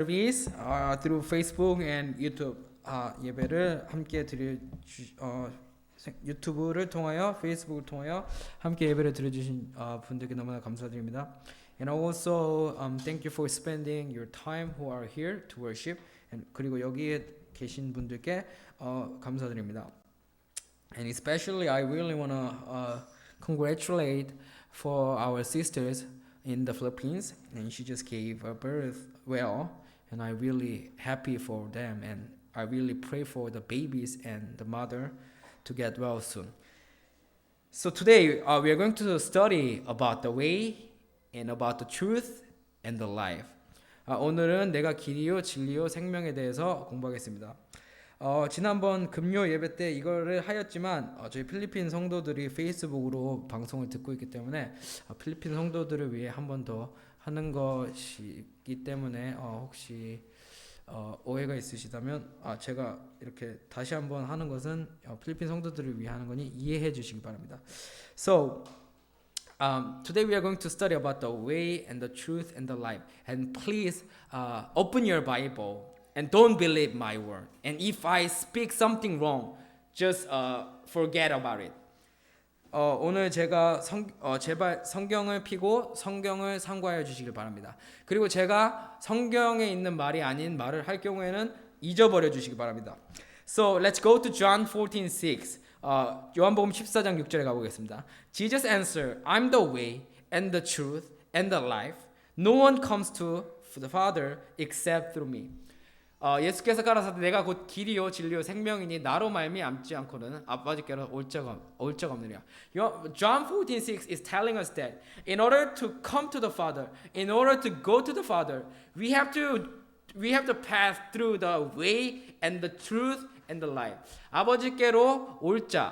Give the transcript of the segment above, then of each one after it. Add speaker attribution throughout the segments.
Speaker 1: service through Facebook and YouTube 예배를 함께 유튜브를 통하여 페이스북을 통하여 함께 예배를 드려주신 분들께 너무나 감사드립니다. And also thank you for spending your time who are here to worship. 그리고 여기에 계신 분들께 감사드립니다. And especially I really wanna congratulate for our sisters in the Philippines, and she just gave birth well, and I'm really happy for them, and I really pray for the babies and the mother to get well soon. So today we are going to study about the way and about the truth and the life. 오늘은 내가 길이요 진리요 생명에 대해서 공부하겠습니다. 지난번 금요 예배 때 이거를 하였지만 저희 필리핀 성도들이 페이스북으로 방송을 듣고 있기 때문에 필리핀 성도들을 위해 한 번 더 하는 것이기 때문에 혹시 오해가 있으시다면 제가 이렇게 다시 한번 하는 것은 필리핀 성도들을 위해 하는 거니 이해해 주시기 바랍니다. So today we are going to study about the way and the truth and the life. And please open your Bible. And don't believe my word. And if I speak something wrong, just forget about it. 오늘 제가 제발 성경을 펴고 성경을 참고하여 주시길 바랍니다. 그리고 제가 성경에 있는 말이 아닌 말을 할 경우에는 잊어버려 주시기 바랍니다. So let's go to John 14:6. 요한복음 14장 6절에 가보겠습니다. Jesus answered, I'm the way and the truth and the life. No one comes to the Father except through me. 예수께서 가라사대 내가 곧 길이요 진리요 생명이니 나로 말미암지 않고는 아버지께로 올 적 없느니라. John 14:6 is telling us that in order to come to the Father, in order to go to the Father, we have to pass through the way and the truth and the life. 아버지께로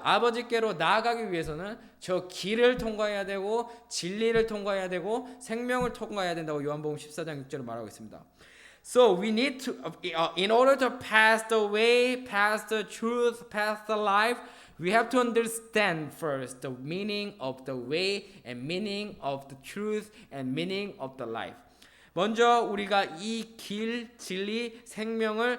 Speaker 1: 아버지께로 나아가기 위해서는 저 길을 통과해야 되고 진리를 통과해야 되고 생명을 통과해야 된다고 요한복음 14장 6절을 말하고 있습니다. So we need to, in order to pass the way, pass the truth, pass the life, we have to understand first the meaning of the way and meaning of the truth and meaning of the life. 먼저 우리가 이 길, 진리, 생명을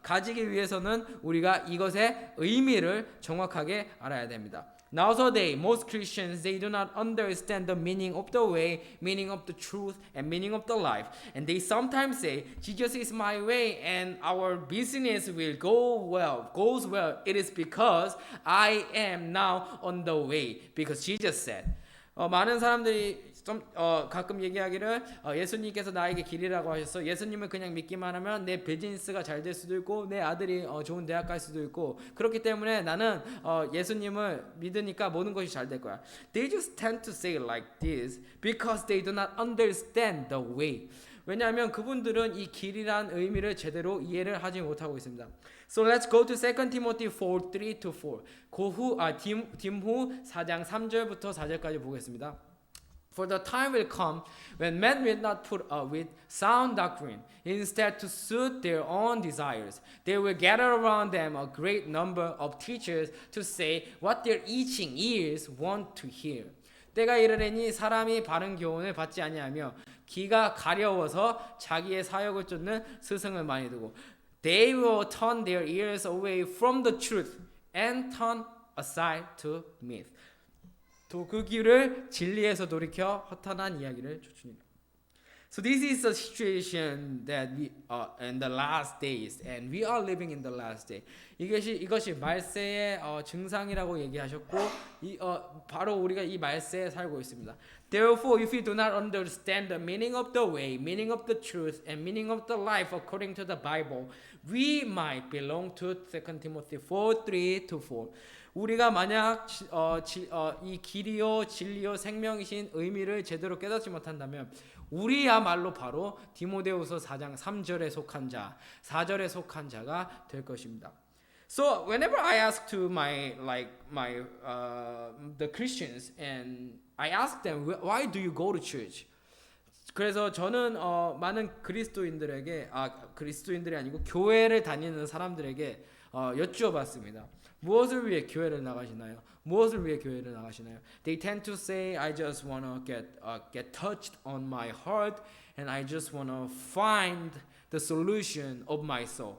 Speaker 1: 가지기 위해서는 우리가 이것의 의미를 정확하게 알아야 됩니다. Nowadays, most Christians, they do not understand the meaning of the way, meaning of the truth, and meaning of the life. And they sometimes say, Jesus is my way and our business will goes well. It is because I am now on the way. Because Jesus said. 많은 사람들이 가끔 얘기하기를 예수님께서 나에게 길이라고 하셨어. 예수님을 그냥 믿기만 하면 내 비즈니스가 잘 될 수도 있고 내 아들이 좋은 대학 갈 수도 있고 그렇기 때문에 나는 예수님을 믿으니까 모든 것이 잘 될 거야. They just tend to say like this because they do not understand the way. 왜냐하면 그분들은 이 길이란 의미를 제대로 이해를 하지 못하고 있습니다. So let's go to 2 Timothy 4:3-4. 디모후 4장 3절부터 4절까지 보겠습니다. For the time will come when men will not put up with sound doctrine, instead to suit their own desires. They will gather around them a great number of teachers to say what their itching ears want to hear. 때가 이르리니 사람이 바른 교훈을 받지 아니하며 귀가 가려워서 자기의 사역을 쫓는 스승을 많이 두고 They will turn their ears away from the truth and turn aside to myth. 또 그 길을 진리에서 돌이켜 허탄한 이야기를 쫓으니라. So this is the situation that we are in the last days, and we are living in the last day. 이것이 말세의 증상이라고 얘기하셨고, 바로 우리가 이 말세에 살고 있습니다. Therefore, if we do not understand the meaning of the way, meaning of the truth, and meaning of the life according to the Bible, we might belong to 2 Timothy 4:3-4. 우리가 만약 이 길이요 진리요 생명이신 의미를 제대로 깨닫지 못한다면 우리야말로 바로 디모데후서 4장 3절에 속한 자, 4절에 속한 자가 될 것입니다. So whenever I ask to the Christians and I ask them why do you go to church? 그래서 저는 많은 그리스도인들이 아니고 교회를 다니는 사람들에게 여쭈어봤습니다. 무엇을 위해 교회를 나가시나요? 무엇을 위해 교회를 나가시나요? They tend to say, I just want to get touched on my heart and I just want to find the solution of my soul.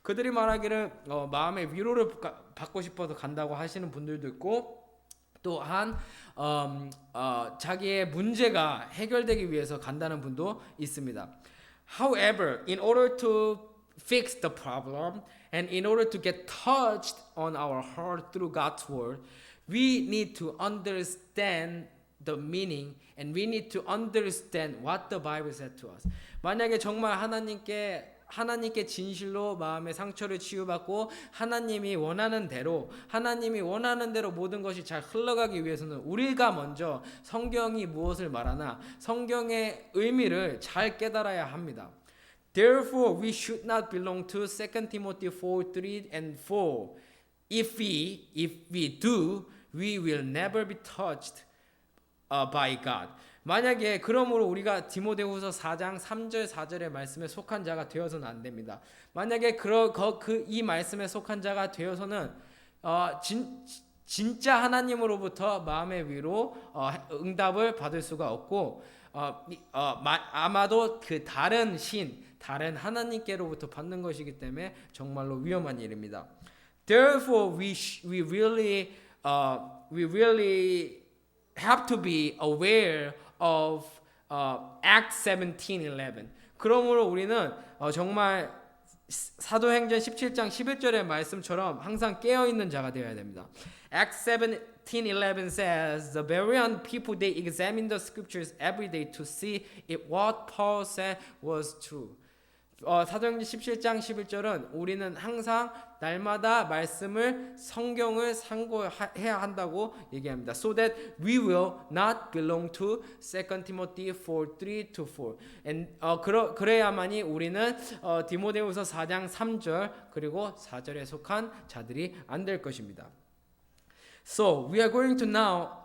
Speaker 1: 그들이 말하기를 마음의 위로를 받고 싶어서 간다고 하시는 분들도 있고 또한 자기의 문제가 해결되기 위해서 간다는 분도 있습니다. However, in order to fix the problem and in order to get touched on our heart through God's word, we need to understand the meaning and we need to understand what the Bible said to us. 만약에 정말 하나님께 진실로 마음의 상처를 치유받고 하나님이 원하는 대로 모든 것이 잘 흘러가기 위해서는 우리가 먼저 성경이 무엇을 말하나 성경의 의미를 잘 깨달아야 합니다. Therefore, we should not belong to 2 Timothy 4:3 and 4. If we do, we will never be touched by God. 만약에 그러므로 우리가 디모데후서 4장 3절 4절의 말씀에 속한 자가 되어서는 안 됩니다. 만약에 이 말씀에 속한 자가 되어서는 진짜 하나님으로부터 마음의 위로 응답을 받을 수가 없고 아마도 그 다른 하나님께로부터 받는 것이기 때문에 정말로 위험한 일입니다. Therefore, we really have to be aware of Acts 17:11. 그러므로 우리는 정말 사도행전 17장 11절의 말씀처럼 항상 깨어 있는 자가 되어야 됩니다. Acts 17:11 says, "The Berean people they examined the scriptures every day to see if what Paul said was true." 사도행전 17장 11절은 우리는 항상 날마다 성경을 상고해야 한다고 얘기합니다. So that we will not belong to 2 Timothy 4:3-4. And 그래야만이 우리는 디모데후서 4장 3절 그리고 4절에 속한 자들이 안 될 것입니다. So we are going to now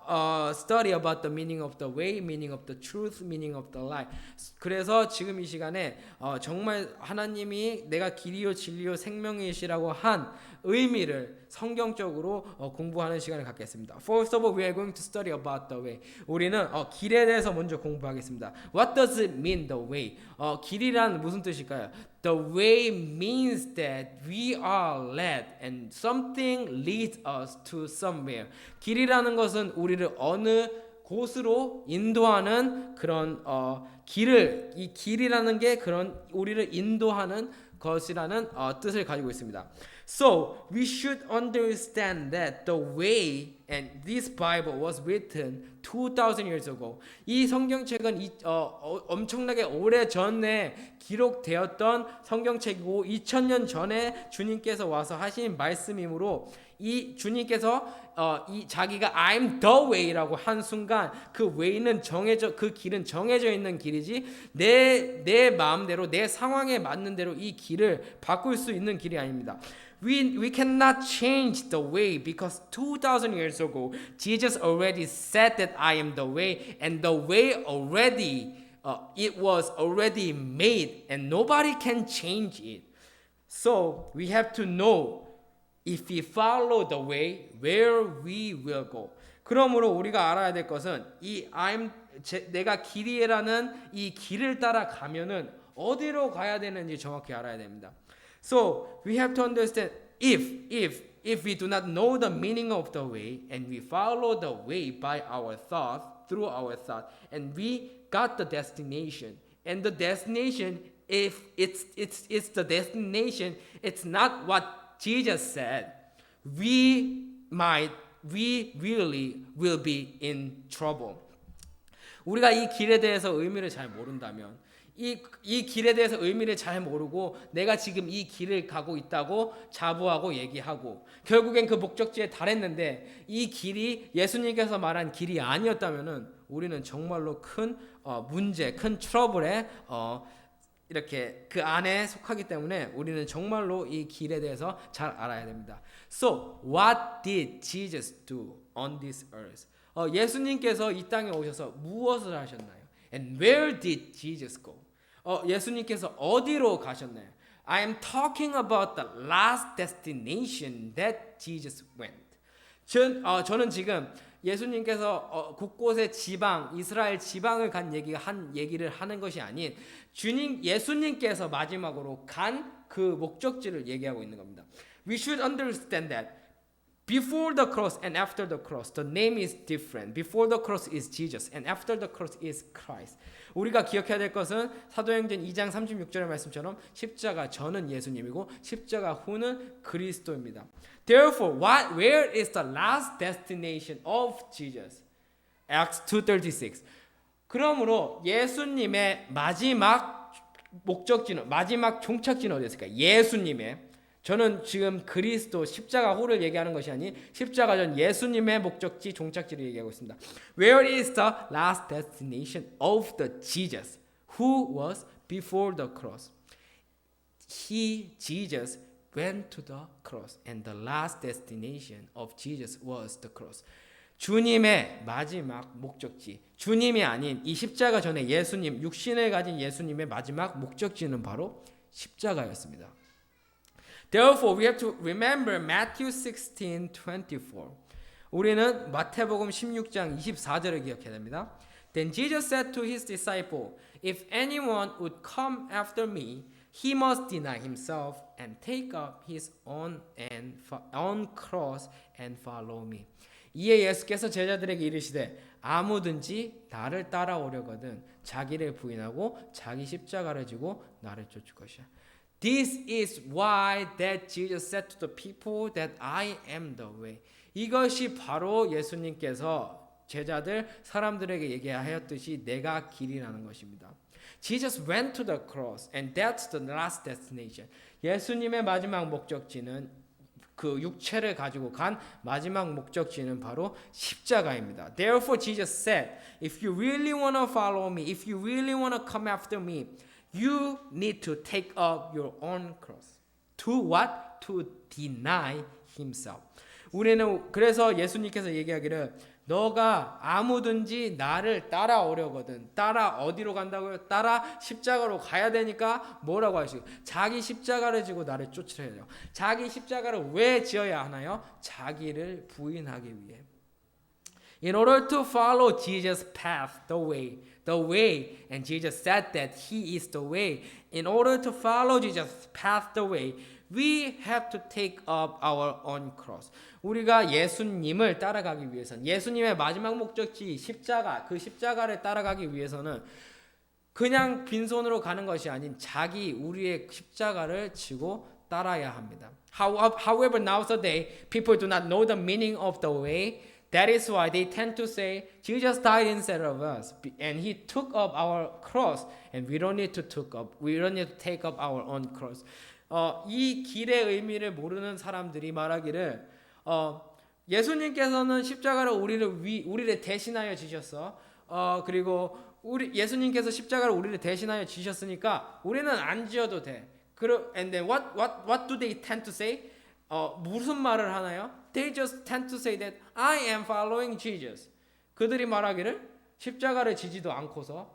Speaker 1: study about the meaning of the way, meaning of the truth, meaning of the life. 그래서 지금 이 시간에 정말 하나님이 내가 길이요 진리요 생명이시라고 한 의미를 성경적으로 공부하는 시간을 갖겠습니다. First of all, we are going to study about the way. 우리는 길에 대해서 먼저 공부하겠습니다. What does it mean, the way? 길이란 무슨 뜻일까요? The way means that we are led and something leads us to somewhere. 길이라는 것은 우리를 어느 곳으로 인도하는 그런 이 길이라는 게 그런 우리를 인도하는 것이라는 뜻을 가지고 있습니다. So we should understand that the way and this Bible was written 2,000 years ago. 이 성경책은 엄청나게 오래 전에 기록되었던 성경책이고 2000년 전에 주님께서 와서 하신 말씀이므로 이 주님께서 자기가 I'm the way라고 한 순간 그 way는 그 길은 정해져 있는 길이지 내 마음대로 내 상황에 맞는 대로 이 길을 바꿀 수 있는 길이 아닙니다. We cannot change the way because 2,000 years ago Jesus already said that I am the way and the way already it was already made and nobody can change it. So we have to know if we follow the way where we will go. 그러므로 우리가 알아야 될 것은 내가 길이라는 이 길을 따라 가면은 어디로 가야 되는지 정확히 알아야 됩니다. So we have to understand if we do not know the meaning of the way and we follow the way by our thought through our thought and we got the destination and the destination if it's the destination it's not what Jesus said we really will be in trouble. 우리가 이 길에 대해서 의미를 잘 모른다면 이 길에 대해서 의미를 잘 모르고 내가 지금 이 길을 가고 있다고 자부하고 얘기하고 결국엔 그 목적지에 달했는데 이 길이 예수님께서 말한 길이 아니었다면은 우리는 정말로 큰 문제, 큰 트러블에 이렇게 그 안에 속하기 때문에 우리는 정말로 이 길에 대해서 잘 알아야 됩니다. So, what did Jesus do on this earth? 예수님께서 이 땅에 오셔서 무엇을 하셨나요? And where did Jesus go? 예수님께서 어디로 가셨나요? I am talking about the last destination that Jesus went. 저는 지금 예수님께서 곳곳에 지방, 이스라엘 지방을 간 얘기를 하는 것이 아닌 예수님께서 마지막으로 간 그 목적지를 얘기하고 있는 겁니다. We should understand that before the cross and after the cross, the name is different. Before the cross is Jesus, and after the cross is Christ. 우리가 기억해야 될 것은 사도행전 2장 36절의 말씀처럼 십자가 전은 예수님이고 십자가 후는 그리스도입니다. Therefore, where is the last destination of Jesus? Acts 2:36. 그러므로 예수님의 마지막 목적지는, 마지막 종착지는 어디였을까? 예수님의, 저는 지금 그리스도 십자가 후를 얘기하는 것이 아닌 십자가 전 예수님의 목적지, 종착지를 얘기하고 있습니다. Where is the last destination of the Jesus who was before the cross? Jesus went to the cross, and the last destination of Jesus was the cross. 주님의 마지막 목적지, 주님이 아닌 이 십자가 전에 예수님, 육신을 가진 예수님의 마지막 목적지는 바로 십자가였습니다. Therefore, we have to remember Matthew 16:24. 우리는 마태복음 16장 24절을 기억해야 됩니다. Then Jesus said to his disciple, If anyone would come after me, he must deny himself and take up his own cross and follow me. 이에 예수께서 제자들에게 이르시되 아무든지 나를 따라오려거든 자기를 부인하고 자기 십자가를 지고 나를 쫓을 것이야. This is why that Jesus said to the people that I am the way. 이것이 바로 예수님께서 제자들 사람들에게 얘기하였듯이 내가 길이라는 것입니다. Jesus went to the cross and that's the last destination. 예수님의 마지막 목적지는 그 육체를 가지고 간 마지막 목적지는 바로 십자가입니다. Therefore Jesus said, if you really want to follow me, if you really want to come after me, you need to take up your own cross. To what? To deny himself. 우리는 그래서 예수님께서 얘기하기를 너가 아무든지 나를 따라오려거든. 따라 어디로 간다고요? 따라 십자가로 가야 되니까 뭐라고 하시고 자기 십자가를 지고 나를 쫓으려 해요. 자기 십자가를 왜 지어야 하나요? 자기를 부인하기 위해. In order to follow Jesus' path, the way, and Jesus said that He is the way. In order to follow Jesus' path, the way, we have to take up our own cross. 우리가 예수님을 따라가기 위해서는 예수님의 마지막 목적지 십자가, 그 십자가를 따라가기 위해서는 그냥 빈손으로 가는 것이 아닌 우리의 십자가를 지고 따라야 합니다. However, nowadays people do not know the meaning of the way. That is why they tend to say Jesus died instead of us, and He took up our cross, and we don't need to take up our own cross. 이 길의 의미를 모르는 사람들이 말하기를 예수님께서는 십자가를 우리를 대신하여 지셨어. 그리고 예수님께서 십자가를 우리를 대신하여 지셨으니까 우리는 안 지어도 돼. And then what do they tend to say? 무슨 말을 하나요? They just tend to say that I am following Jesus. 그들이 말하기를 십자가를 지지도 않고서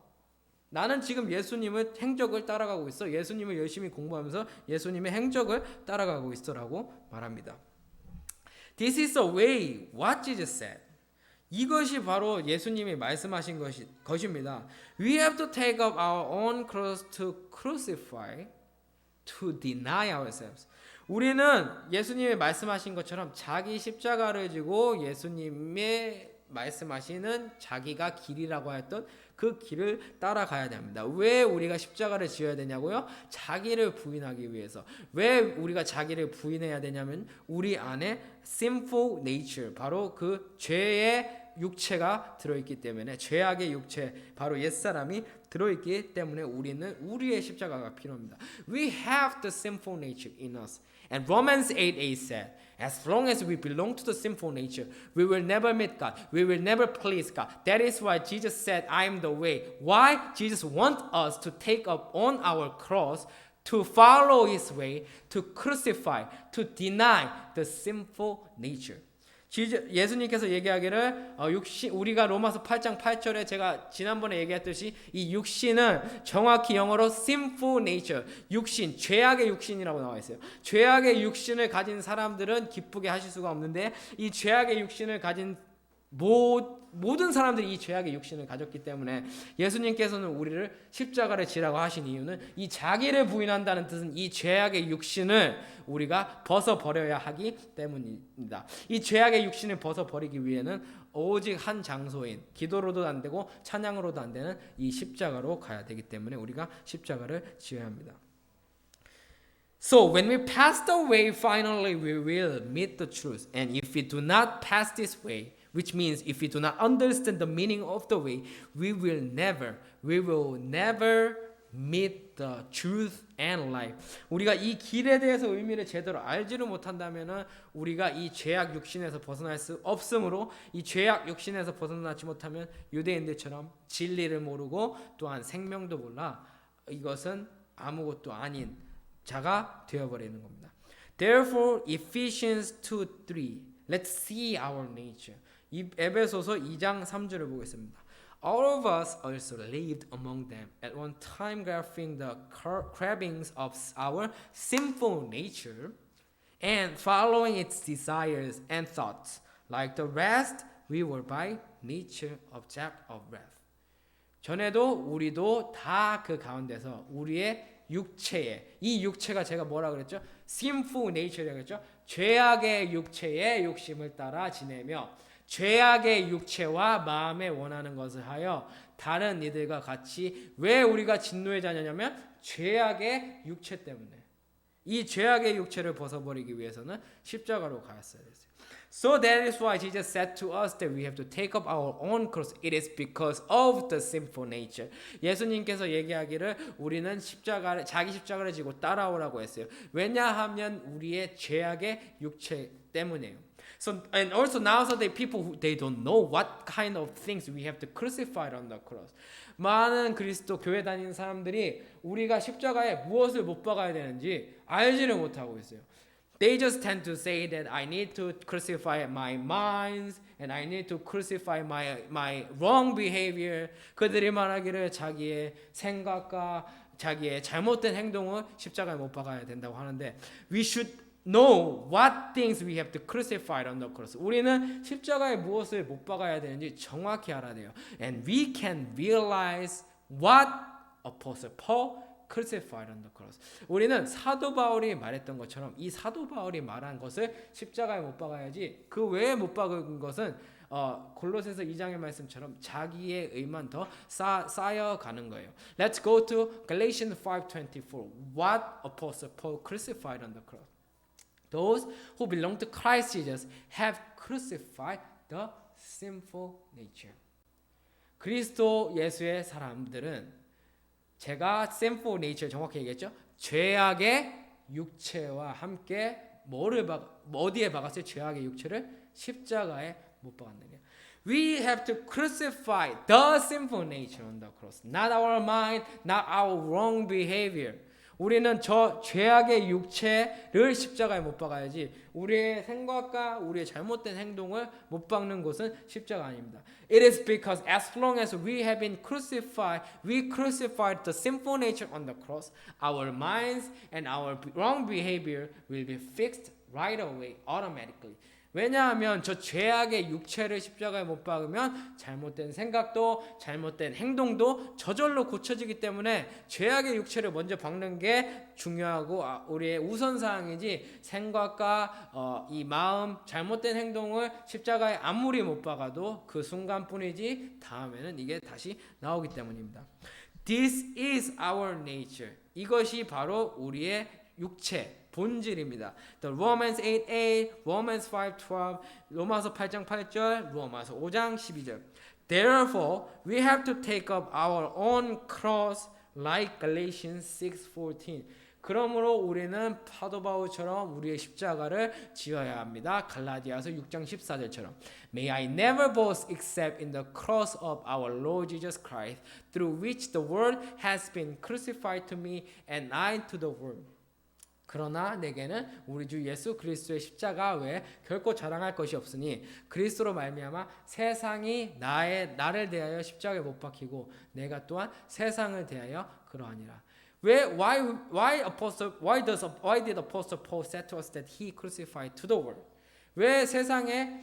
Speaker 1: 나는 지금 예수님의 행적을 따라가고 있어. 예수님을 열심히 공부하면서 예수님의 행적을 따라가고 있어라고 말합니다. This is the way what Jesus said. 이것이 바로 예수님이 말씀하신 것입니다. We have to take up our own cross to crucify, to deny ourselves. 우리는 예수님이 말씀하신 것처럼 자기 십자가를 지고 예수님의 말씀하시는 자기가 길이라고 했던 그 길을 따라가야 됩니다. 왜 우리가 십자가를 지어야 되냐고요? 자기를 부인하기 위해서. 왜 우리가 자기를 부인해야 되냐면 우리 안에 sinful nature, 바로 그 죄의 육체가 들어있기 때문에, 죄악의 육체, 바로 옛사람이 들어있기 때문에 우리는 우리의 십자가가 필요합니다. We have the sinful nature in us. And Romans 8:8 said, as long as we belong to the sinful nature, we will never meet God. We will never please God. That is why Jesus said, I am the way. Why? Jesus wants us to take up on our cross, to follow His way, to crucify, to deny the sinful nature. 예수님께서 얘기하기를 우리가 로마서 8장 8절에 제가 지난번에 얘기했듯이 이 육신은 정확히 영어로 sinful nature, 육신, 죄악의 육신이라고 나와 있어요. 죄악의 육신을 가진 사람들은 기쁘게 하실 수가 없는데 이 죄악의 육신을 가진 모든 사람들이 이 죄악의 육신을 가졌기 때문에 예수님께서는 우리를 십자가를 지라고 하신 이유는 이 자기를 부인한다는 뜻은 이 죄악의 육신을 우리가 벗어버려야 하기 때문입니다. 이 죄악의 육신을 벗어버리기 위해는 오직 한 장소인 기도로도 안 되고 찬양으로도 안 되는 이 십자가로 가야 되기 때문에 우리가 십자가를 지어야 합니다. So when we pass the way, finally we will meet the truth. And if we do not pass this way, which means if we do not understand the meaning of the way, we will never meet the truth and life. 우리가 이 길에 대해서 의미를 제대로 알지를 못한다면은 우리가 이 죄악 육신에서 벗어날 수 없으므로 이 죄악 육신에서 벗어나지 못하면 유대인들처럼 진리를 모르고 또한 생명도 몰라 이것은 아무것도 아닌 자가 되어버리는 겁니다. Therefore, Ephesians 2:3. Let's see our nature. 이 에베소서 2장 3절을 보겠습니다. All of us also lived among them at one time, grasping the cravings of our sinful nature and following its desires and thoughts. Like the rest, we were by nature object of wrath. 전에도 우리도 다 그 가운데서 우리의 육체에 이 육체가 제가 뭐라 그랬죠? sinful nature라고 했죠. 죄악의 육체의 욕심을 따라 지내며 죄악의 육체와 마음에 원하는 것을 하여 다른 이들과 같이 왜 우리가 진노의 자녀냐면 죄악의 육체 때문에 이 죄악의 육체를 벗어버리기 위해서는 십자가로 가야 됐어요. So that is why Jesus said to us that we have to take up our own cross. It is because of the sinful nature. 예수님께서 얘기하기를 우리는 자기 십자가를 지고 따라오라고 했어요. 왜냐하면 우리의 죄악의 육체 때문에요. So and also nowadays people they don't know what kind of things we have to crucify on the cross. 많은 그리스도 교회 다니는 사람들이 우리가 십자가에 무엇을 못 박아야 되는지 알지를 못하고 있어요. They just tend to say that I need to crucify my minds and I need to crucify my wrong behavior. 그들이 말하기를 자기의 생각과 자기의 잘못된 행동을 십자가에 못 박아야 된다고 하는데 we should know what things we have to crucify on the cross. 우리는 십자가에 무엇을 못 박아야 되는지 정확히 알아야 돼요. And we can realize what Apostle Paul crucified on the cross. 우리는 사도 바울이 말했던 것처럼 이 사도 바울이 말한 것을 십자가에 못 박아야지 그 외에 못 박은 것은 골로새서 2장의 말씀처럼 자기의 의만 더 쌓여가는 거예요. Let's go to Galatians 5:24. What Apostle Paul crucified on the cross. Those who belong to Christ Jesus have crucified the sinful nature. 그리스도 예수의 사람들은 제가 sinful nature 정확히 얘기했죠. 죄악의 육체와 함께 어디에 박았어요? 죄악의 육체를 십자가에 못 박았느냐. We have to crucify the sinful nature on the cross. Not our mind, not our wrong behavior. 우리는 저 죄악의 육체를 십자가에 못 박아야지 우리의 생각과 우리의 잘못된 행동을 못 박는 것은 십자가 아닙니다. It is because as long as we have been crucified, we crucified the sinful nature on the cross, our minds and our wrong behavior will be fixed right away, automatically. 왜냐하면 저 죄악의 육체를 십자가에 못 박으면 잘못된 생각도 잘못된 행동도 저절로 고쳐지기 때문에 죄악의 육체를 먼저 박는 게 중요하고 우리의 우선사항이지 생각과 이 마음 잘못된 행동을 십자가에 아무리 못 박아도 그 순간뿐이지 다음에는 이게 다시 나오기 때문입니다. This is our nature. 이것이 바로 우리의 육체 본질입니다. The Romans 8:8, Romans 5:12, 로마서 8장 8절, 로마서 5장 12절. Therefore, we have to take up our own cross like Galatians 6:14. 그러므로 우리는 사도 바울처럼 우리의 십자가를 지어야 합니다. 갈라디아서 6장 14절처럼. May I never boast except in the cross of our Lord Jesus Christ, through which the world has been crucified to me and I to the world. 그러나 내게는 우리 주 예수 그리스도의 십자가 외에 결코 자랑할 것이 없으니 그리스도로 말미암아 세상이 나를 대하여 십자가에 못 박히고 내가 또한 세상을 대하여 그러하니라. Why did Apostle Paul say to us that he crucified to the world? 왜 세상에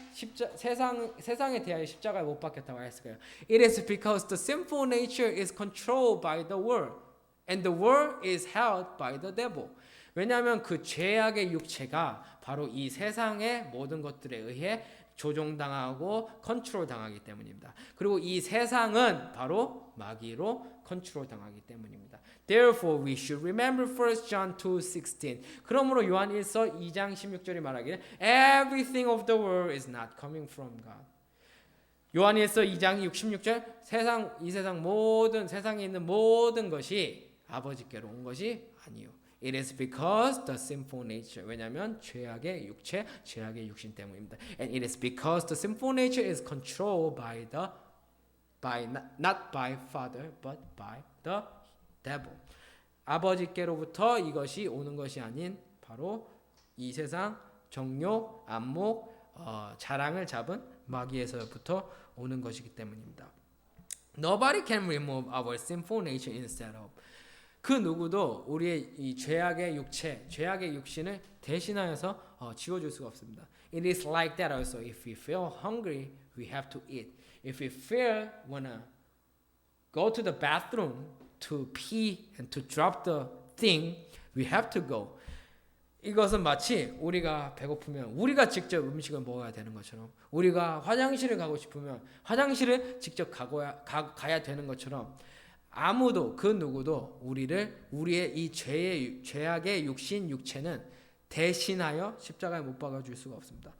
Speaker 1: 대하여 십자가에 못 박혔다고 했을까요? It is because the sinful nature is controlled by the world, and the world is held by the devil. 왜냐하면 그 죄악의 육체가 바로 이 세상의 모든 것들에 의해 조종당하고 컨트롤 당하기 때문입니다. 그리고 이 세상은 바로 마귀로 컨트롤 당하기 때문입니다. Therefore we should remember 1 John 2:16. 그러므로 요한 1서 2장 16절이 말하기를 Everything of the world is not coming from God. 요한 1서 2장 16절 이 세상에 있는 모든 것이 아버지께로 온 것이 아니요. It is because the sinful nature. 왜냐하면 죄악의 육체, 죄악의 육신 때문입니다. And it is because the sinful nature is controlled not by Father, but by the devil. 아버지께로부터 이것이 오는 것이 아닌 바로 이 세상 정욕, 안목, 자랑을 잡은 마귀에서부터 오는 것이기 때문입니다. Nobody can remove our sinful nature instead of. 그 누구도 우리의 이 죄악의 육체, 죄악의 육신을 대신하여서 지워줄 수가 없습니다. It is like that also. If we feel hungry, we have to eat. If we feel wanna go to the bathroom to pee and to drop the thing, we have to go. 이것은 마치 우리가 배고프면 우리가 직접 음식을 먹어야 되는 것처럼, 우리가 화장실을 가고 싶으면 화장실을 직접 가야 되는 것처럼, 아무도 그 누구도 우리의 이 죄악의 육체는 대신하여 십자가에 못 박아 줄 수가 없습니다.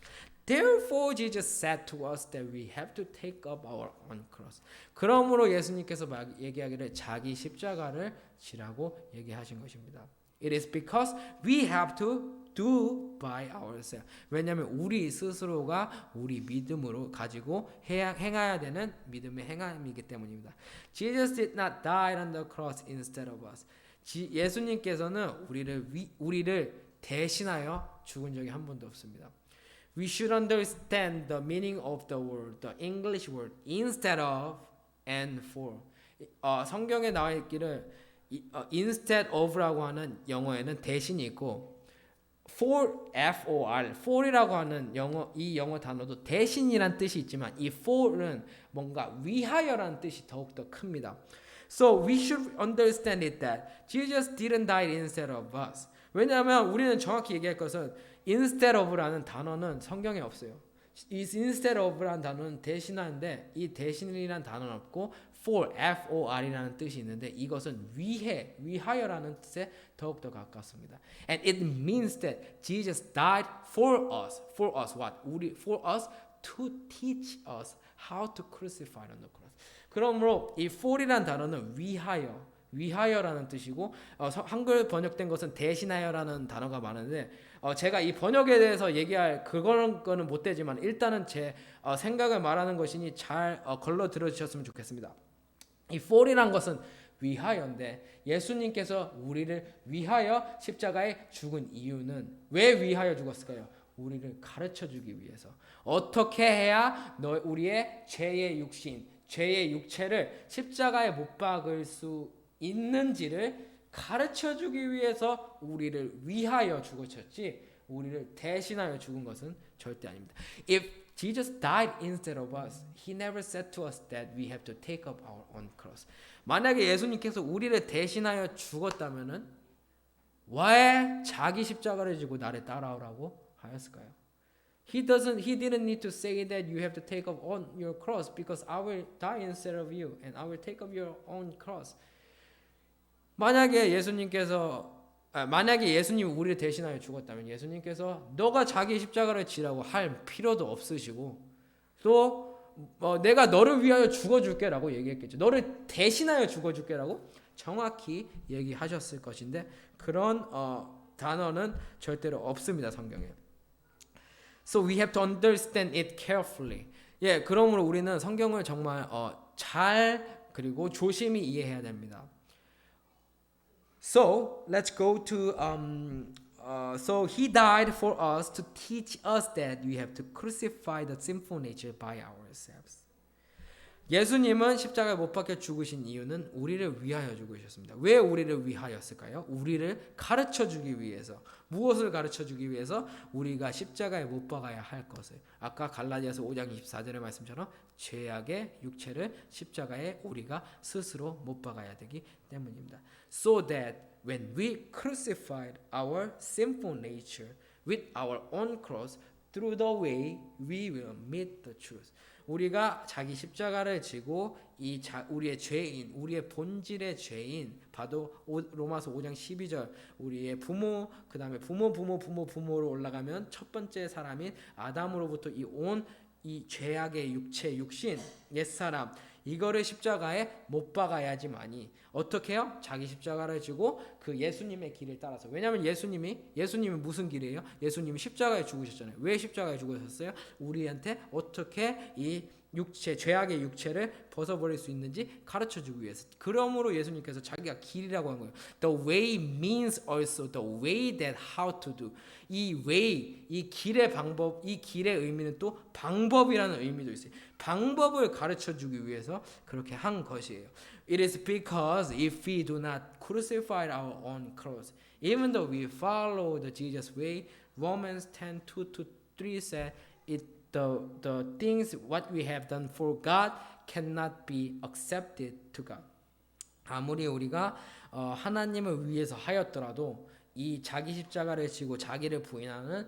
Speaker 1: Therefore Jesus said to us that we have to take up our own cross. 그러므로 예수님께서 얘기하기를 자기 십자가를 지라고 얘기하신 것입니다. It is because we have to do by ourselves. 왜냐하면 우리 스스로가 우리 믿음으로 가지고 행해야 되는 믿음의 행함이기 때문입니다. Jesus did not die on the cross instead of us. 예수님께서는 우리를 대신하여 죽은 적이 한 번도 없습니다. We should understand the meaning of the word, the English word, instead of and for. 성경에 나와 있기를 instead of라고 하는 영어에는 대신이 있고 for, F-O-R, for이라고 하는 이 영어 단어도 대신이란 뜻이 있지만 이 for은 뭔가 위하여라는 뜻이 더욱더 큽니다. So we should understand it that Jesus didn't die instead of us. 왜냐하면 우리는 정확히 얘기할 것은 instead of라는 단어는 성경에 없어요. 이 instead of라는 단어는 대신하는데 이 대신이라는 단어는 없고 for, F-O-R이라는 뜻이 있는데 이것은 위하여라는 뜻에 더욱더 가깝습니다. And it means that Jesus died for us. For us what? For us to teach us how to crucify on the cross. 그러므로 이 for이라는 단어는 위하여라는 뜻이고 한글 번역된 것은 대신하여라는 단어가 많은데 제가 이 번역에 대해서 얘기할 거는 못 되지만 일단은 제 생각을 말하는 것이니 잘 걸러 들어주셨으면 좋겠습니다. 이 for이란 것은 위하여인데 예수님께서 우리를 위하여 십자가에 죽은 이유는 왜 위하여 죽었을까요? 우리를 가르쳐주기 위해서. 어떻게 해야 우리의 죄의 육신, 죄의 육체를 십자가에 못 박을 수 있는지를 가르쳐주기 위해서 우리를 위하여 죽으셨지 우리를 대신하여 죽은 것은 절대 아닙니다. If Jesus died instead of us, He never said to us that we have to take up our own cross. 만약에 예수님께서 우리를 대신하여 죽었다면은 왜 자기 십자가를 지고 나를 따라오라고 하였을까요? He didn't need to say that you have to take up on your cross because I will die instead of you and I will take up your own cross. 만약에 예수님이 우리를 대신하여 죽었다면 예수님께서 너가 자기 십자가를 지라고 할 필요도 없으시고 또 내가 너를 위하여 죽어줄게라고 얘기했겠죠. 너를 대신하여 죽어줄게라고 정확히 얘기하셨을 것인데 그런 단어는 절대로 없습니다. 성경에. So we have to understand it carefully. 그러므로 우리는 성경을 정말 잘 그리고 조심히 이해해야 됩니다. So let's go to so he died for us to teach us that we have to crucify the sinful nature by ourselves. 예수님은 십자가에 못 박혀 죽으신 이유는 우리를 위하여 죽으셨습니다. 왜 우리를 위하였을까요? 우리를 가르쳐 주기 위해서. 무엇을 가르쳐 주기 위해서? 우리가 십자가에 못 박아야 할 것을. 아까 갈라디아서 5장 24절의 말씀처럼 죄악의 육체를 십자가에 우리가 스스로 못 박아야 되기 때문입니다. So that when we crucified our sinful nature with our own cross, through the way we will meet the truth. 우리가 자기 십자가를 지고 우리의 죄인, 우리의 본질의 죄인, 봐도 로마서 5장 12절 우리의 부모, 그 다음에 부모로 올라가면 첫 번째 사람인 아담으로부터 이 죄악의 육체, 육신, 옛사람 이거를 십자가에 못 박아야지만이 어떻게 해요? 자기 십자가를 지고 그 예수님의 길을 따라서. 왜냐하면 예수님이 무슨 길이에요? 예수님이 십자가에 죽으셨잖아요. 왜 십자가에 죽으셨어요? 우리한테 어떻게 이 육체, 죄악의 육체를 벗어버릴 수 있는지 가르쳐주기 위해서. 그러므로 예수님께서 자기가 길이라고 한 거예요. The way means also the way that how to do. 이 way, 이 길의 방법, 이 길의 의미는 또 방법이라는 의미도 있어요. 방법을 가르쳐주기 위해서 그렇게 한 것이에요. It is because if we do not crucify our own cross, even though we follow the Jesus way, Romans 10:2-3 said, the things what we have done for God cannot be accepted to God. 아무리 우리가 하나님을 위해서 하였더라도 이 자기 십자가를 지고 자기를 부인하는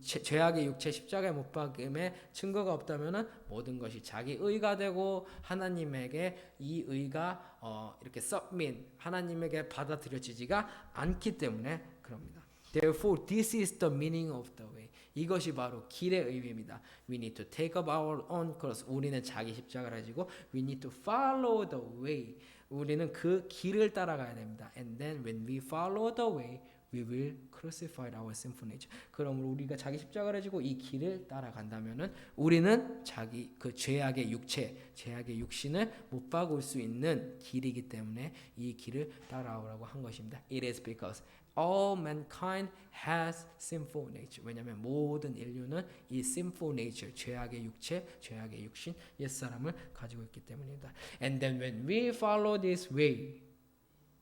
Speaker 1: 죄악의 육체 십자가에 못 박음의 증거가 없다면은 모든 것이 자기 의가 되고 하나님에게 이 의가 이렇게 submit 하나님에게 받아들여지지가 않기 때문에 그럽니다. Therefore, this is the meaning of the way. 이것이 바로 길의 의미입니다. We need to take up our own cross. 우리는 자기 십자가를 지고 we need to follow the way. 우리는 그 길을 따라가야 됩니다. And then when we follow the way, we will crucify our sinful nature. 그러므로 우리가 자기 십자가를 지고 이 길을 따라간다면은 우리는 자기 그 죄악의 육체, 죄악의 육신을 못 박을 수 있는 길이기 때문에 이 길을 따라오라고 한 것입니다. It is because all mankind has sinful nature. 왜냐하면 모든 인류는 이 sinful nature, 죄악의 육체, 죄악의 육신, 옛사람을 가지고 있기 때문입니다. And then when we follow this way,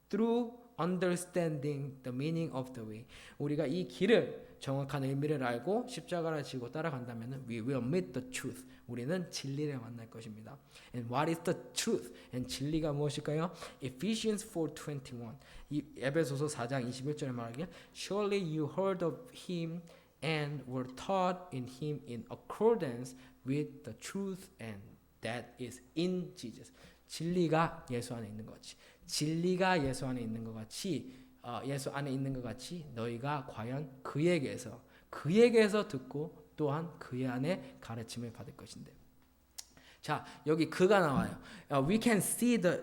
Speaker 1: through understanding the meaning of the way, 우리가 이 길을 정확한 의미를 알고 십자가를 지고 따라간다면 we will meet the truth. 우리는 진리를 만날 것입니다. And what is the truth? And 진리가 무엇일까요? Ephesians 4:21. 이 에베소서 4장 21절에 말하기를 Surely you heard of him and were taught in him in accordance with the truth and that is in Jesus. 진리가 예수 안에 있는 거지. 진리가 예수 안에 있는 것 같이 예수 안에 있는 것 같이 너희가 과연 그에게서 듣고 또한 그의 안에 가르침을 받을 것인데. 자, 여기 그가 나와요. We can see the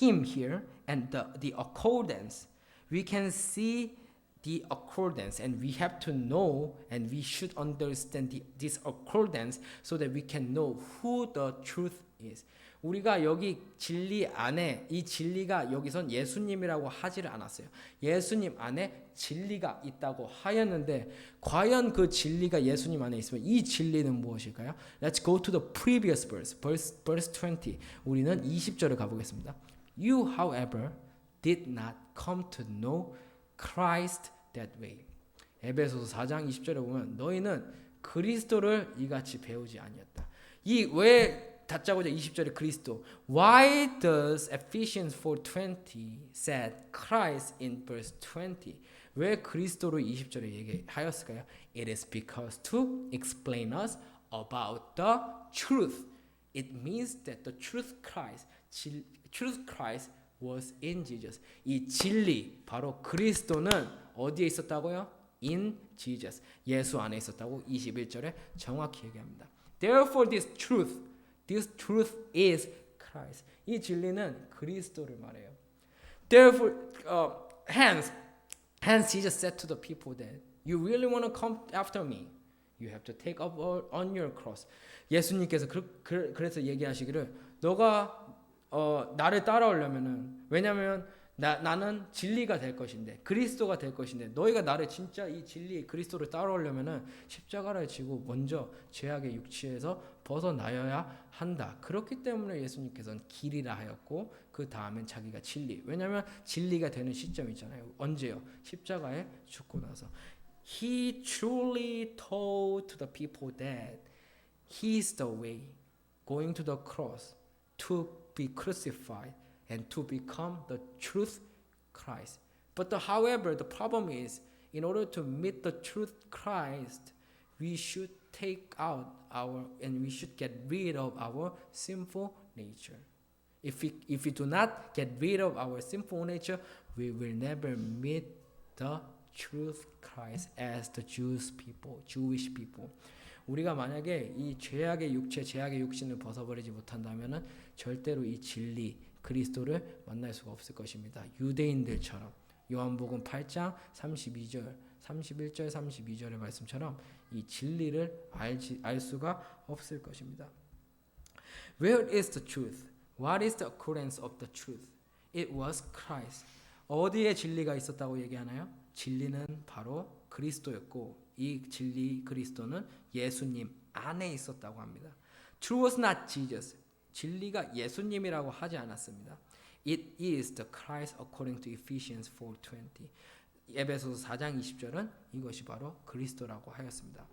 Speaker 1: him here and the accordance. We can see the accordance and we have to know and we should understand this accordance so that we can know who the truth is. 우리가 여기 진리 안에 이 진리가 여기선 예수님이라고 하지를 않았어요. 예수님 안에 진리가 있다고 하였는데 과연 그 진리가 예수님 안에 있으면 이 진리는 무엇일까요? Let's go to the previous verse 20. 우리는 20절을 가보겠습니다. You, however, did not come to know Christ that way. 에베소서 4장 20절에 보면 너희는 그리스도를 이같이 배우지 아니었다. 이 왜 다짜고짜 20절에 그리스도. Why does Ephesians 4:20 said Christ in verse 20? 왜 그리스도를 20절에 얘기하였을까요? It is because to explain us about the truth. It means that the truth Christ was in Jesus. 이 진리 바로 그리스도는 어디에 있었다고요? In Jesus. 예수 안에 있었다고 21절에 정확히 얘기합니다. Therefore this truth is Christ. 이 진리는 그리스도를 말해요. Therefore, hence Jesus said to the people that you really want to come after me, you have to take up on your cross. 예수님께서 그래서 얘기하시기를 너가 나를 따라오려면은 왜냐하면 나는 진리가 될 것인데 그리스도가 될 것인데 너희가 나를 진짜 이 진리 그리스도를 따라오려면은 십자가를 지고 먼저 죄악의 육체에서 벗어나야 한다. 그렇기 때문에 예수님께서는 길이라 하였고 그 다음엔 자기가 진리. 왜냐하면 진리가 되는 시점이 있잖아요. 언제요? 십자가에 죽고 나서. He truly told to the people that He is the way, going to the cross to be crucified and to become the truth Christ. But however, the problem is, in order to meet the truth Christ, we should take out and we should get rid of our sinful nature. If we do not get rid of our sinful nature, we will never meet the truth Christ as the Jewish people. 우리가 만약에 이 죄악의 육체, 죄악의 육신을 벗어버리지 못한다면은 절대로 이 진리 그리스도를 만날 수가 없을 것입니다. 유대인들처럼 요한복음 8장 32절, 31절, 32절의 말씀처럼 이 진리를 알 수가 없을 것입니다. Where is the truth? What is the occurrence of the truth? It was Christ. 어디에 진리가 있었다고 얘기하나요? 진리는 바로 그리스도였고 이 진리 그리스도는 예수님 안에 있었다고 합니다. Truth was not Jesus. 진리가 예수님이라고 하지 않았습니다. It is the Christ according to Ephesians 4:20. 에베소서 4장 20절은 이것이 바로 그리스도라고 하였습니다.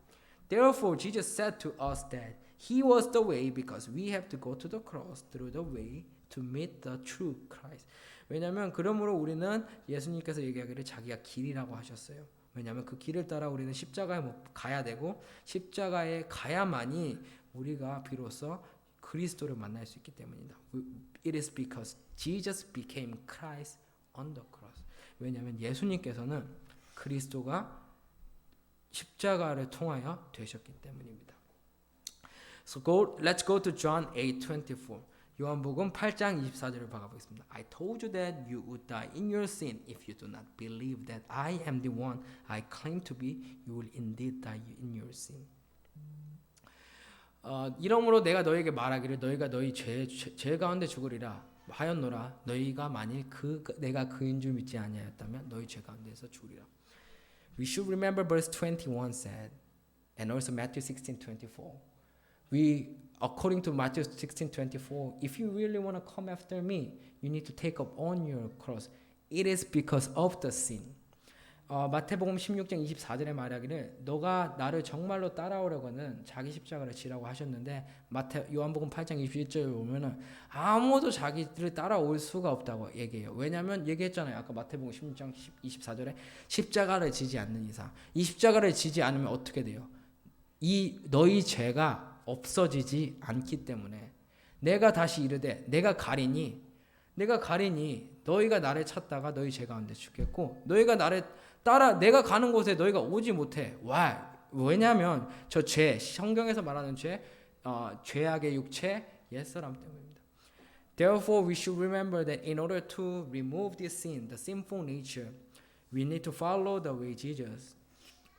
Speaker 1: Therefore Jesus said to us that He was the way because we have to go to the cross through the way to meet the true Christ. 왜냐하면 그러므로 우리는 예수님께서 얘기하기를 자기가 길이라고 하셨어요. 왜냐하면 그 길을 따라 우리는 십자가에 가야 되고 십자가에 가야만이 우리가 비로소 그리스도를 만날 수 있기 때문이다. It is because Jesus became Christ on the cross. 왜냐하면 예수님께서는 그리스도가 십자가를 통하여 되셨기 때문입니다. So let's go to John 8:24. 요한복음 8장 24절을 봐보겠습니다. I told you that you would die in your sin if you do not believe that I am the one I claim to be. You will indeed die in your sin. 이러므로 내가 너에게 말하기를 너희가 너희 죄 가운데 죽으리라 하였노라. 너희가 만일 내가 그인 줄 믿지 아니하였다면 너희 죄 가운데서 죽으리라. We should remember verse 21 said, and also Matthew 16:24. According to Matthew 16:24, if you really want to come after me, you need to take up on your cross. It is because of the sin. 마태복음 16장 24절에 말하기를 너가 나를 정말로 따라오려고는 자기 십자가를 지라고 하셨는데 요한복음 8장 21절에 보면은 아무도 자기를 따라올 수가 없다고 얘기해요. 왜냐하면 얘기했잖아요. 아까 마태복음 16장 24절에 십자가를 지지 않는 이상 이 십자가를 지지 않으면 어떻게 돼요? 이 너희 죄가 없어지지 않기 때문에 내가 다시 이르되 내가 가리니 너희가 나를 찾다가 너희 죄 가운데 죽겠고 너희가 나를 따라 내가 가는 곳에 너희가 오지 못해. 왜냐하면 저 죄 성경에서 말하는 죄악의 육체 옛사람 때문입니다. Therefore we should remember that in order to remove this sin, the sinful nature, we need to follow the way Jesus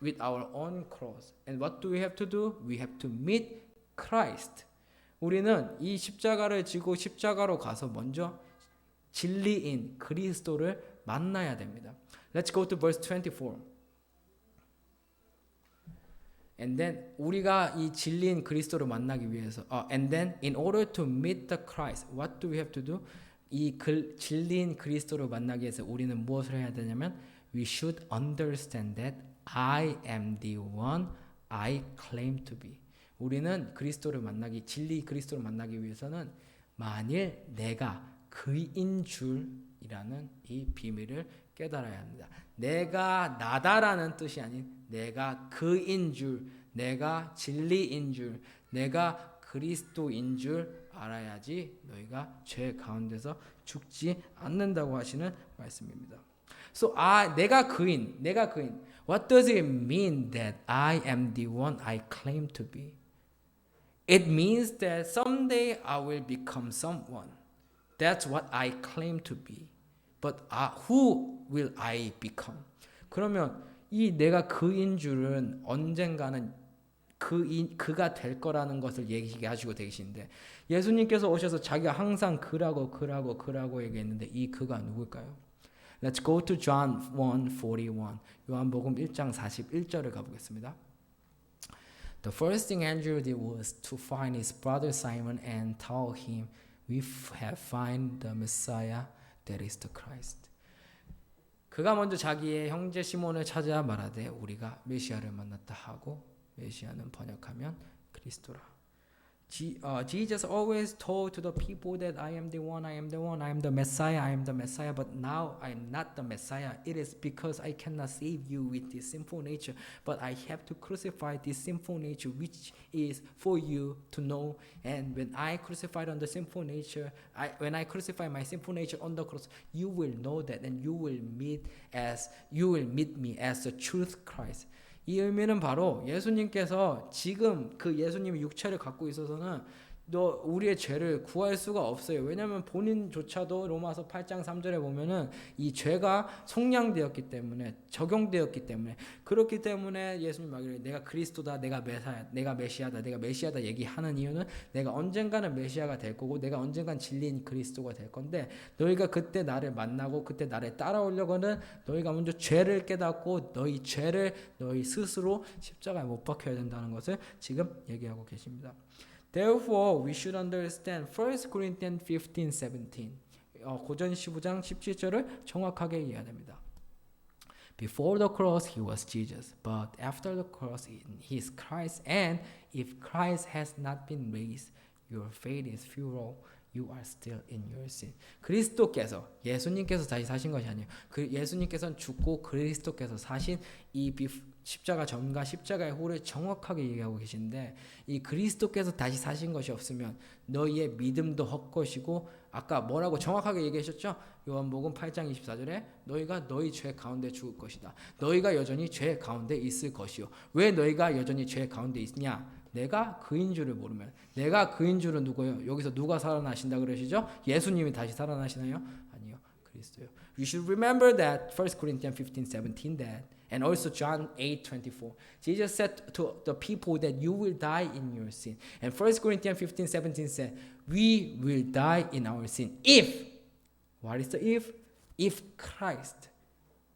Speaker 1: with our own cross. And what do we have to do? We have to meet Christ. 우리는 이 십자가를 지고 십자가로 가서 먼저 진리인 그리스도를 만나야 됩니다. Let's go to verse 24. And then 우리가 이 진리인 그리스도를 만나기 위해서 and then in order to meet the Christ, what do we have to do? 이 진리인 그리스도를 만나기 위해서 우리는 무엇을 해야 되냐면 we should understand that I am the one I claim to be. 우리는 진리 그리스도를 만나기 위해서는 만일 내가 그인 줄이라는 이 비밀을 깨달아야 합니다. 내가 나다라는 뜻이 아닌 내가 그인 줄, 내가 진리인 줄, 내가 그리스도인 줄 알아야지 너희가 죄 가운데서 죽지 않는다고 하시는 말씀입니다. So 내가 그인. What does it mean that I am the one I claim to be? It means that someday I will become someone. That's what I claim to be. But who will I become? 그러면 이 내가 그인 줄은 언젠가는 그가 될 거라는 것을 얘기하시고 계시는데 예수님께서 오셔서 자기가 항상 그라고 얘기했는데 이 그가 누굴까요? Let's go to John 1:41. 요한복음 1장 41절을 가보겠습니다. The first thing Andrew did was to find his brother Simon and tell him, "We have found the Messiah, that is the Christ." 그가 먼저 자기의 형제 시몬을 찾아 말하되 우리가 메시아를 만났다 하고 메시아는 번역하면 그리스도라. Jesus always told to the people that I am the one, I am the one, I am the Messiah, I am the Messiah, but now I am not the Messiah. It is because I cannot save you with this sinful nature, but I have to crucify this sinful nature which is for you to know. And when I crucified on the sinful nature, when I crucify my sinful nature on the cross, you will know that and you will meet me as the truth Christ. 이 의미는 바로 예수님께서 지금 그 예수님이 육체를 갖고 있어서는 우리의 죄를 구할 수가 없어요. 왜냐하면 본인조차도 로마서 8장 3절에 보면은 이 죄가 속량되었기 때문에 적용되었기 때문에 그렇기 때문에 예수님 말하기를 내가 그리스도다, 내가 메시아다 얘기하는 이유는 내가 언젠가는 메시아가 될 거고 내가 언젠간 진리인 그리스도가 될 건데 너희가 그때 나를 만나고 그때 나를 따라오려고는 너희가 먼저 죄를 깨닫고 너희 죄를 너희 스스로 십자가에 못 박혀야 된다는 것을 지금 얘기하고 계십니다. Therefore, we should understand 1 Corinthians 15:17. 고전 15장 17절을 정확하게 이해해야 됩니다. Before the cross, he was Jesus, but after the cross, he is Christ. And if Christ has not been raised, your faith is futile. You are still in your sin. 그리스도께서 예수님께서 다시 사신 것이 아니에요. 예수님께서는 죽고 그리스도께서 사신 이 십자가 전과 십자가의 후를 정확하게 얘기하고 계신데 이 그리스도께서 다시 사신 것이 없으면 너희의 믿음도 헛것이고 아까 뭐라고 정확하게 얘기하셨죠? 요한복음 8장 24절에 너희가 너희 죄 가운데 죽을 것이다. 너희가 여전히 죄 가운데 있을 것이요. 왜 너희가 여전히 죄 가운데 있냐? 내가 그인 줄을 모르면 내가 그인 줄은 누구예요? 여기서 누가 살아나신다 그러시죠? 예수님이 다시 살아나시나요? 아니요. 그리스도요. You should remember that 1 Corinthians 15:17 that and also John 8:24. Jesus said to the people that you will die in your sin. And 1 Corinthians 15:17 said, we will die in our sin. If, what is the if? If Christ.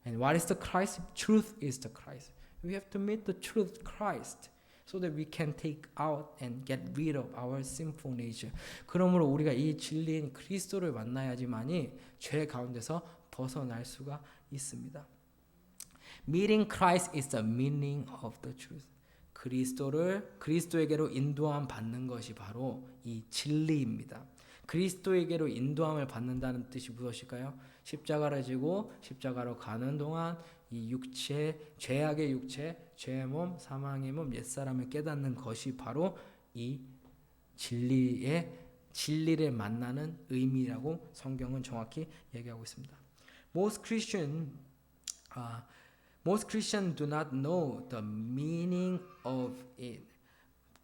Speaker 1: And what is the Christ? Truth is the Christ. We have to meet the truth Christ. So that we can take out and get rid of our sinful nature. 그러므로 우리가 이 진리인 그리스도를 만나야지만이 죄 가운데서 벗어날 수가 있습니다. Meeting Christ is the meaning of the truth. 그리스도에게로 인도함 받는 것이 바로 이 진리입니다. 그리스도에게로 인도함을 받는다는 뜻이 무엇일까요? 십자가를 지고 십자가로 가는 동안 이 육체, 죄악의 육체, 죄의 몸, 사망의 몸, 옛사람을 깨닫는 것이 바로 이 진리를 만나는 의미라고 성경은 정확히 얘기하고 있습니다. Most Christians do not know the meaning of it.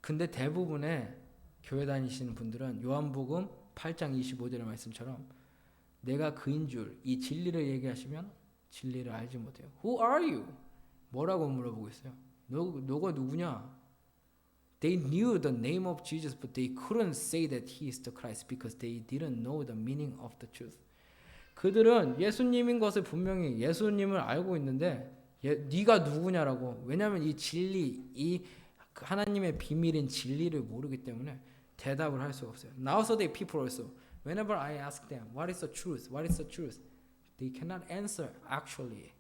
Speaker 1: 근데 대부분의 교회 다니시는 분들은 요한복음 8장 25절의 말씀처럼 내가 그인 줄 이 진리를 얘기하시면 진리를 알지 못해요. Who are you? 뭐라고 물어보고 있어요. 너가 누구냐? They knew the name of Jesus, but they couldn't say that he is the Christ because they didn't know the meaning of the truth. 그들은 예수님인 것을 분명히 예수님을 알고 있는데 네가 누구냐라고. 왜냐하면 이 진리, 이 하나님의 비밀인 진리를 모르기 때문에 대답을 할 수가 없어요. Nowadays people also, whenever I ask them, what is the truth? What is the truth? They cannot answer actually.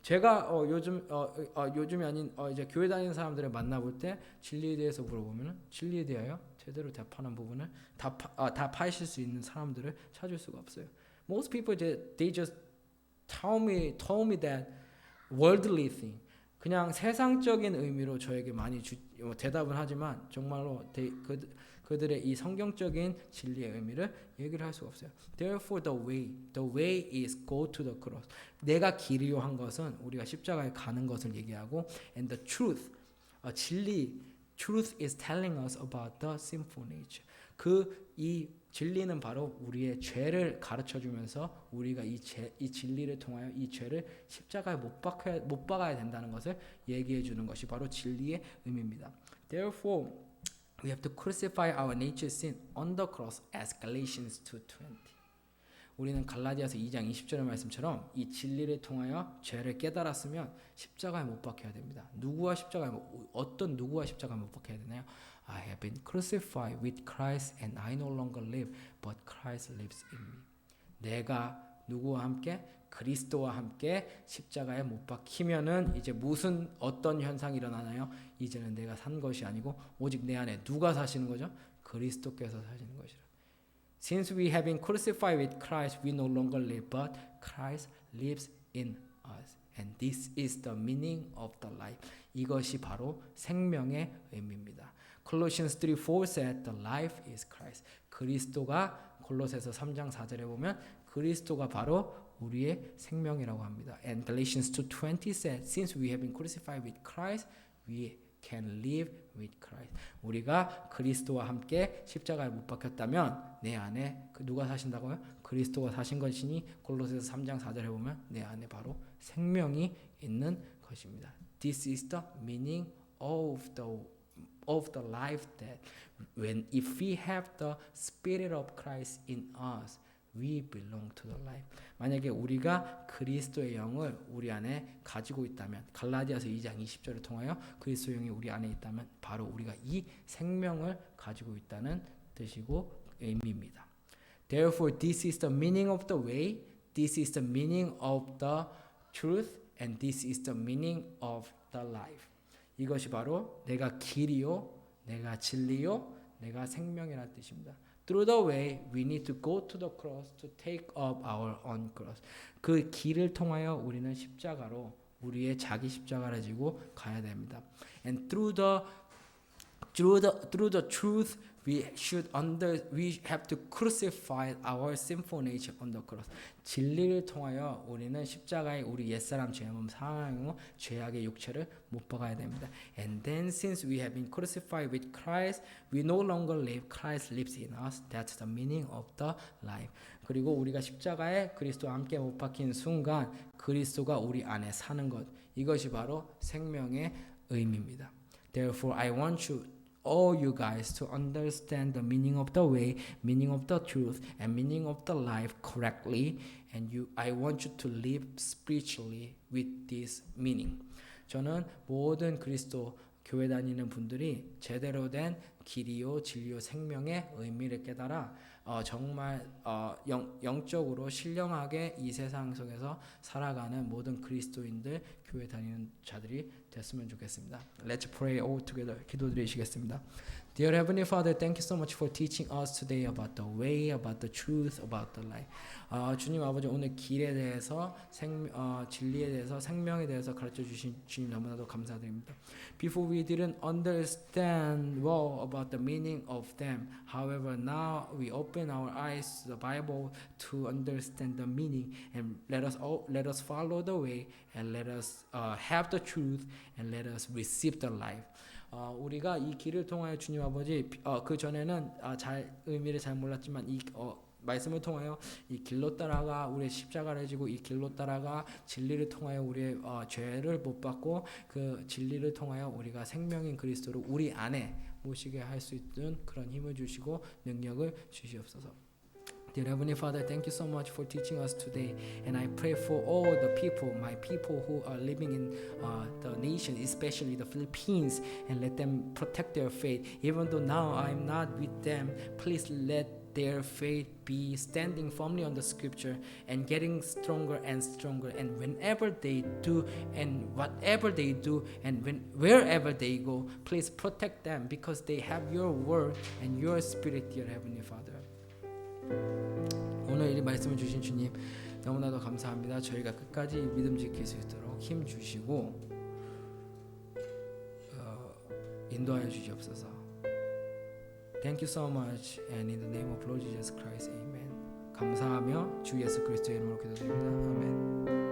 Speaker 1: 제가 요즘이 아닌 이제 교회 다니는 사람들을 만나볼 때 진리에 대해서 물어보면 진리에 대하여 제대로 답하는 부분을 답하실 수 있는 사람들을 찾을 수가 없어요. Most people they just told me that worldly thing. 그냥 세상적인 의미로 저에게 많이 대답을 하지만 정말로 그들의 이 성경적인 진리의 의미를 얘기를 할 수가 없어요. Therefore the way is go to the cross. 내가 길이요 한 것은 우리가 십자가에 가는 것을 얘기하고 and the truth, truth is telling us about the sinful nature. 이 진리는 바로 우리의 죄를 가르쳐주면서 우리가 이 진리를 통하여 이 죄를 십자가에 못 박아야 된다는 것을 얘기해주는 것이 바로 진리의 의미입니다. Therefore, we have to crucify our nature sin on the cross as Galatians 2:20. 우리는 갈라디아서 2장 20절의 말씀처럼 이 진리를 통하여 죄를 깨달았으면 십자가에 못 박혀야 됩니다. 어떤 누구와 십자가에 못 박혀야 되나요? I have been crucified with Christ and I no longer live, but Christ lives in me. 내가 누구와 함께? 그리스도와 함께 십자가에 못 박히면은 이제 어떤 현상이 일어나나요? 이제는 내가 산 것이 아니고 오직 내 안에 누가 사시는 거죠? 그리스도께서 사시는 것이라. Since we have been crucified with Christ, we no longer live, but Christ lives in us. And this is the meaning of the life. 이것이 바로 생명의 의미입니다. Colossians 3:4 said, the life is Christ. 그리스도가 골로새서 3장 4절에 보면 그리스도가 바로 우리의 생명이라고 합니다. And Galatians 2:20 said, since we have been crucified with Christ, we can live with Christ. 우리가 그리스도와 함께 십자가에 못 박혔다면 내 안에 누가 사신다고요? 그리스도가 사신 것이니 골로새서 3장 4절에 보면 내 안에 바로 생명이 있는 것입니다. This is the meaning of the life that if we have the spirit of Christ in us, we belong to the life. 만약에 우리가 그리스도의 영을 우리 안에 가지고 있다면 갈라디아서 2장 20절을 통하여 그리스도의 영이 우리 안에 있다면 바로 우리가 이 생명을 가지고 있다는 뜻이고 의미입니다. Therefore, this is the meaning of the way, this is the meaning of the truth, and this is the meaning of the life. 이것이 바로 내가 길이요, 내가 진리요, 내가 생명이라는 뜻입니다. Through the way, we need to go to the cross to take up our own cross. 그 길을 통하여 우리는 십자가로 우리의 자기 십자가를 지고 가야 됩니다. And through the truth, we have to crucify our sinful nature on the cross. 진리를 통하여 우리는 십자가에 우리 옛사람 죄몸 상하고 죄악의 육체를 못 박아야 됩니다. And then since we have been crucified with Christ, we no longer live. Christ lives in us. That's the meaning of the life. 그리고 우리가 십자가에 그리스도와 함께 못 박힌 순간 그리스도가 우리 안에 사는 것. 이것이 바로 생명의 의미입니다. Therefore, I want all you guys to understand the meaning of the way, meaning of the truth, and meaning of the life correctly. And I want you to live spiritually with this meaning. 저는 모든 그리스도 교회 다니는 분들이 제대로 된 길이요, 진리요, 생명의 의미를 깨달아 정말 영적으로 신령하게 이 세상 속에서 살아가는 모든 그리스도인들, 교회 다니는 자들이 됐으면 좋겠습니다. Let's pray all together. 기도드리시겠습니다. Dear Heavenly Father, thank you so much for teaching us today about the way, about the truth, about the life. 주님 아버지 오늘 길에 대해서 진리에 대해서 생명에 대해서 가르쳐 주신 주님 너무나도 감사드립니다. Before we didn't understand well about the meaning of them. However, now we open our eyes to the Bible to understand the meaning and let us follow the way and let us have the truth and let us receive the life. 우리가 이 길을 통하여 주님 아버지 그 전에는 의미를 잘 몰랐지만 이 말씀을 통하여 이 길로 따라가 우리의 십자가를 지고 이 길로 따라가 진리를 통하여 우리의 죄를 못 받고 그 진리를 통하여 우리가 생명인 그리스도를 우리 안에 모시게 할 수 있는 그런 힘을 주시고 능력을 주시옵소서. Dear Heavenly Father, thank you so much for teaching us today. And I pray for all the people, my people who are living in the nation, especially the Philippines, and let them protect their faith. Even though now I'm not with them, please let their faith be standing firmly on the scripture and getting stronger and stronger. And whenever they do and whatever they do and wherever they go, please protect them because they have your word and your spirit, dear Heavenly Father. 오늘 이 말씀을 주신 주님 너무나도 감사합니다. 저희가 끝까지 믿음 지킬 수 있도록 힘 주시고 인도하여 주시옵소서. Thank you so much and in the name of Lord Jesus Christ, Amen. 감사하며 주 예수 그리스도의 이름으로 기도드립니다. 아멘.